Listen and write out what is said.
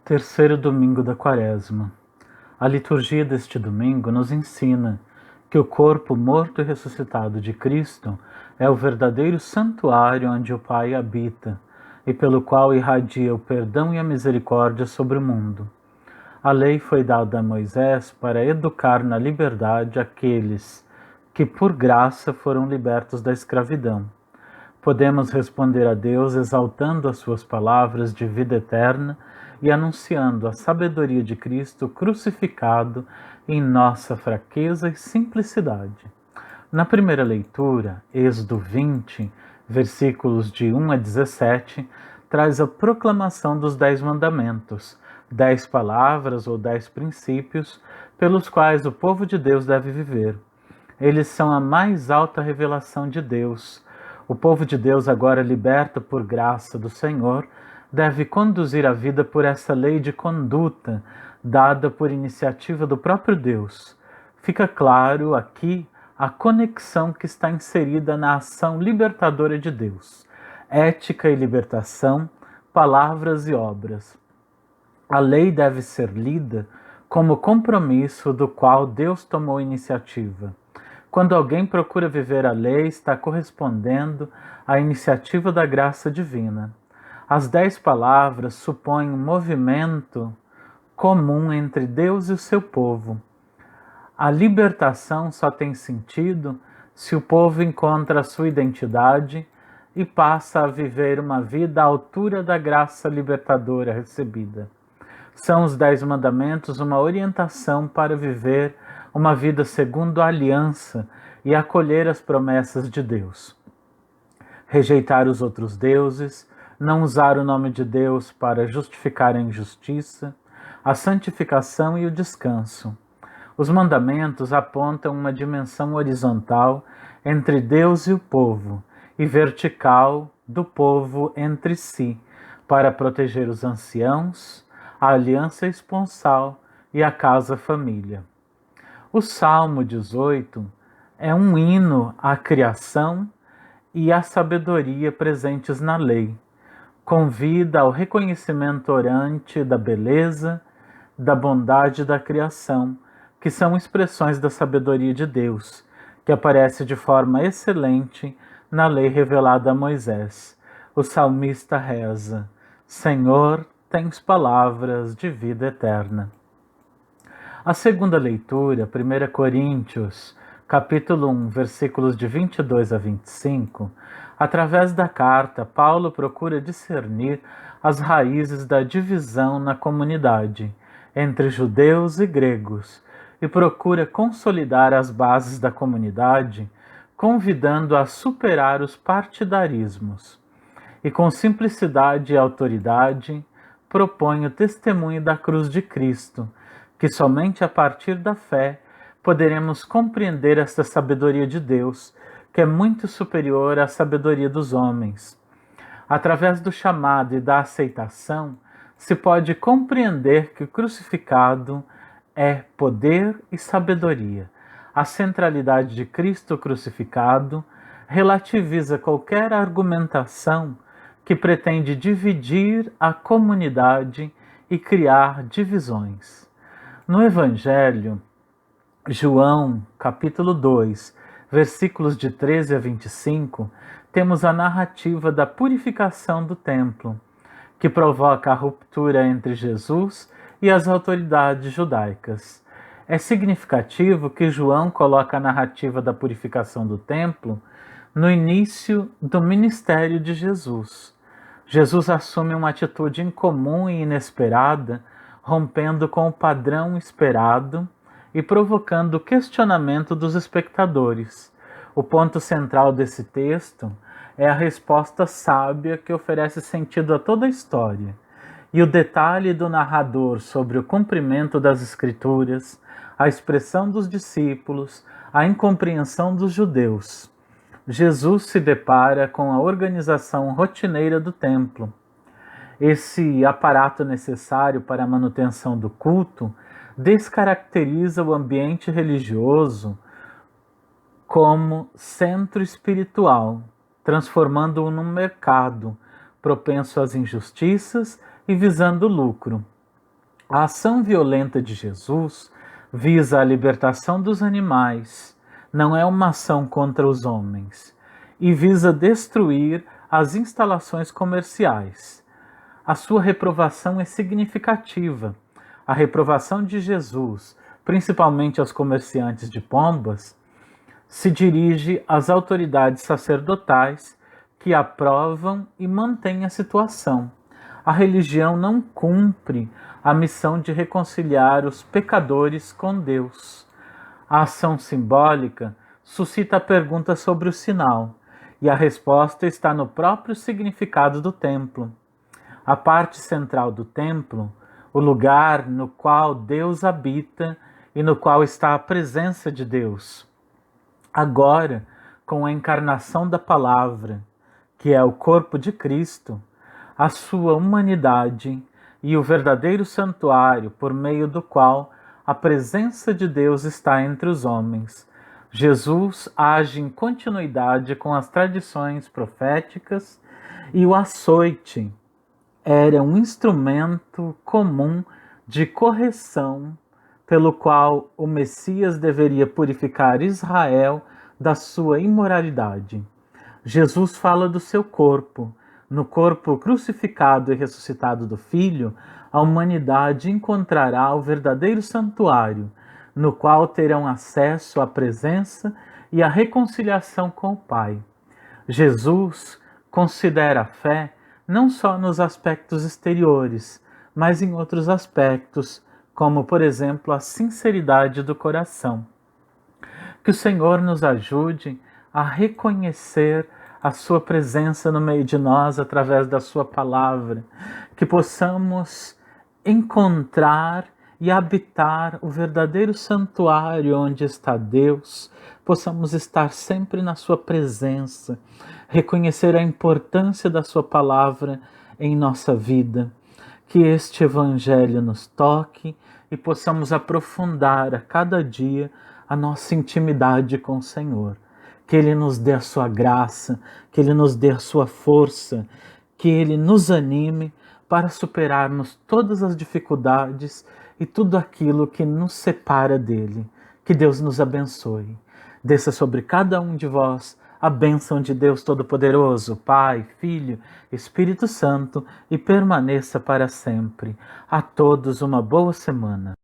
Terceiro domingo da Quaresma. A liturgia deste domingo nos ensina que o corpo morto e ressuscitado de Cristo é o verdadeiro santuário onde o Pai habita e pelo qual irradia o perdão e a misericórdia sobre o mundo. A lei foi dada a Moisés para educar na liberdade aqueles que por graça foram libertos da escravidão. Podemos responder a Deus exaltando as suas palavras de vida eterna e anunciando a sabedoria de Cristo crucificado em nossa fraqueza e simplicidade. Na primeira leitura, Êxodo 20, versículos de 1 a 17, traz a proclamação dos 10 mandamentos, 10 palavras ou 10 princípios pelos quais o povo de Deus deve viver. Eles são a mais alta revelação de Deus. O povo de Deus, agora liberto por graça do Senhor, deve conduzir a vida por essa lei de conduta, dada por iniciativa do próprio Deus. Fica claro aqui a conexão que está inserida na ação libertadora de Deus. Ética e libertação, palavras e obras. A lei deve ser lida como compromisso do qual Deus tomou iniciativa. Quando alguém procura viver a lei, está correspondendo à iniciativa da graça divina. As 10 palavras supõem um movimento comum entre Deus e o seu povo. A libertação só tem sentido se o povo encontra a sua identidade e passa a viver uma vida à altura da graça libertadora recebida. São os 10 mandamentos uma orientação para viver uma vida segundo a aliança e acolher as promessas de Deus. Rejeitar os outros deuses, não usar o nome de Deus para justificar a injustiça, a santificação e o descanso. Os mandamentos apontam uma dimensão horizontal entre Deus e o povo e vertical do povo entre si, para proteger os anciãos, a aliança esponsal e a casa-família. O Salmo 18 é um hino à criação e à sabedoria presentes na lei. Convida ao reconhecimento orante da beleza, da bondade da criação, que são expressões da sabedoria de Deus, que aparece de forma excelente na lei revelada a Moisés. O salmista reza: Senhor, tens palavras de vida eterna. A segunda leitura, 1 Coríntios, capítulo 1, versículos de 22 a 25, através da carta, Paulo procura discernir as raízes da divisão na comunidade, entre judeus e gregos, e procura consolidar as bases da comunidade, convidando a superar os partidarismos. E com simplicidade e autoridade, propõe o testemunho da cruz de Cristo, que somente a partir da fé poderemos compreender esta sabedoria de Deus, que é muito superior à sabedoria dos homens. Através do chamado e da aceitação, se pode compreender que o crucificado é poder e sabedoria. A centralidade de Cristo crucificado relativiza qualquer argumentação que pretende dividir a comunidade e criar divisões. No Evangelho, João, capítulo 2, versículos de 13 a 25, temos a narrativa da purificação do templo, que provoca a ruptura entre Jesus e as autoridades judaicas. É significativo que João coloca a narrativa da purificação do templo no início do ministério de Jesus. Jesus assume uma atitude incomum e inesperada, rompendo com o padrão esperado e provocando o questionamento dos espectadores. O ponto central desse texto é a resposta sábia que oferece sentido a toda a história, e o detalhe do narrador sobre o cumprimento das Escrituras, a expressão dos discípulos, a incompreensão dos judeus. Jesus se depara com a organização rotineira do templo. Esse aparato necessário para a manutenção do culto descaracteriza o ambiente religioso como centro espiritual, transformando-o num mercado, propenso às injustiças e visando lucro. A ação violenta de Jesus visa a libertação dos animais, não é uma ação contra os homens, e visa destruir as instalações comerciais. A sua reprovação é significativa. A reprovação de Jesus, principalmente aos comerciantes de pombas, se dirige às autoridades sacerdotais que aprovam e mantêm a situação. A religião não cumpre a missão de reconciliar os pecadores com Deus. A ação simbólica suscita a pergunta sobre o sinal, e a resposta está no próprio significado do templo. A parte central do templo, o lugar no qual Deus habita e no qual está a presença de Deus. Agora, com a encarnação da palavra, que é o corpo de Cristo, a sua humanidade e o verdadeiro santuário por meio do qual a presença de Deus está entre os homens. Jesus age em continuidade com as tradições proféticas e o açoite era um instrumento comum de correção pelo qual o Messias deveria purificar Israel da sua imoralidade. Jesus fala do seu corpo. No corpo crucificado e ressuscitado do Filho, a humanidade encontrará o verdadeiro santuário, no qual terão acesso à presença e à reconciliação com o Pai. Jesus considera a fé não só nos aspectos exteriores, mas em outros aspectos, como, por exemplo, a sinceridade do coração. Que o Senhor nos ajude a reconhecer a sua presença no meio de nós através da sua palavra, que possamos encontrar e habitar o verdadeiro santuário onde está Deus, possamos estar sempre na sua presença, reconhecer a importância da sua palavra em nossa vida, que este evangelho nos toque e possamos aprofundar a cada dia a nossa intimidade com o Senhor. Que Ele nos dê a sua graça, que Ele nos dê a sua força, que Ele nos anime para superarmos todas as dificuldades e tudo aquilo que nos separa dEle. Que Deus nos abençoe. Desça sobre cada um de vós a bênção de Deus Todo-Poderoso, Pai, Filho, Espírito Santo, e permaneça para sempre. A todos uma boa semana.